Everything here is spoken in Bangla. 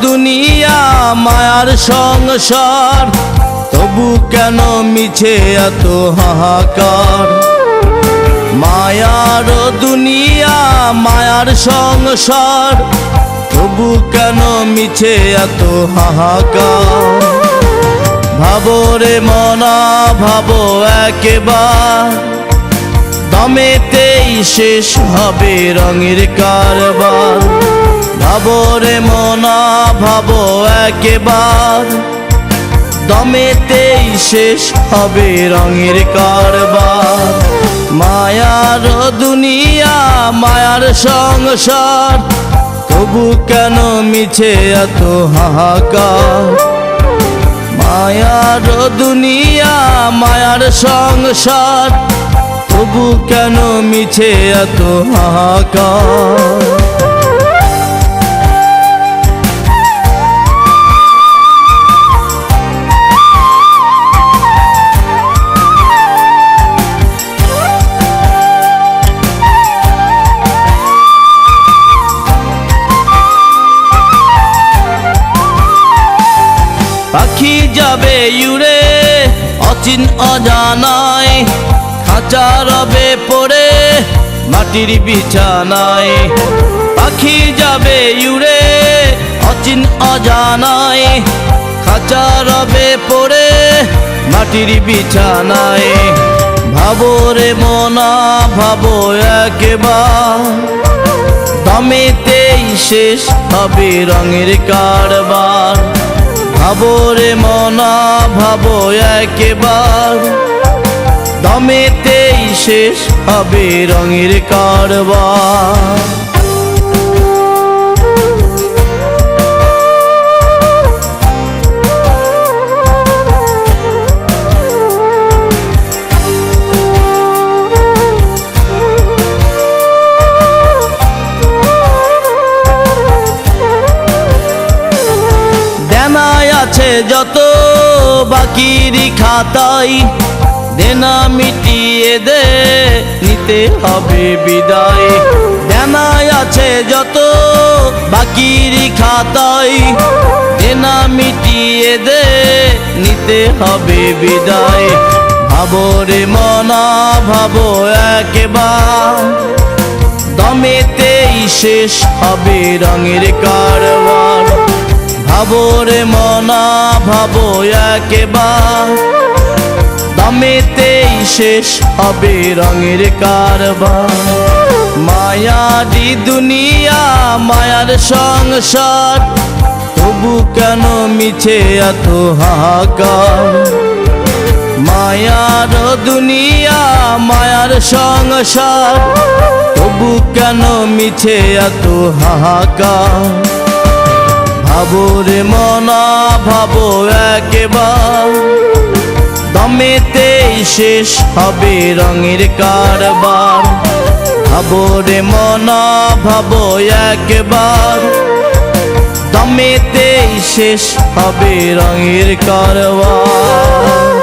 দুনিয়া মায়ার সংসার, তবু কেন মিছে এত হাহাকার। মায়ার দুনিয়া মায়ার সংসার, তবু কেন মিছে এত হাহাকার। ভাবো রে মনা ভাবো একবার, দমেতেই শেষ হবে রঙের কারবার। ভাবো রে মনা ভাবো একবার, দমেতেই শেষ হবে রঙের কারবার। মায়ার দুনিয়া মায়ার সংসার, তবু কেন মিছে এত হাহাকার। মায়ার দুনিয়া মায়ার সংসার, তবু কেন মিছে এত হাহাকার। পাখি যাবে উড়ে অচিন অজানায়, খাঁচা রবে পড়ে মাটির বিছানায়। পাখি যাবে উড়ে অচিন অজানায়, খাঁচা রবে পড়ে মাটির বিছানায়। ভাবো রে মনা ভাবো একবার, দমেতেই শেষ হবে রঙের কারবার। ভাবো রে মনা ভাবো একবার, দমেতেই শেষ হবে রঙের কারবার। আছে যত বাকির খাতায়, দেনা মিটিয়ে দে নিতে হবে বিদায়। দেনা আছে যত বাকির খাতায়, দেনা মিটিয়ে দে নিতে হবে বিদায়। ভাবো রে মনা ভাবো একবার, দমেতেই শেষ হবে রঙের কারবার। ভাবো রে মনা ভাবো একবার, দমেতেই শেষ হবে রঙের কারবার। মায়ারি দুনিয়া মায়ার সংসার, তবু কেন মিছে এত হাহাকার। মায়ার দুনিয়া মায়ার সংসার, তবু কেন মিছে এত হাহাকার। ভাবো রে মনা ভাবো একবার, দমেতেই শেষ হবে রঙের কারবার। ভাবো রে মনা ভাবো একবার, দমেতেই শেষ হবে রঙের কারবার।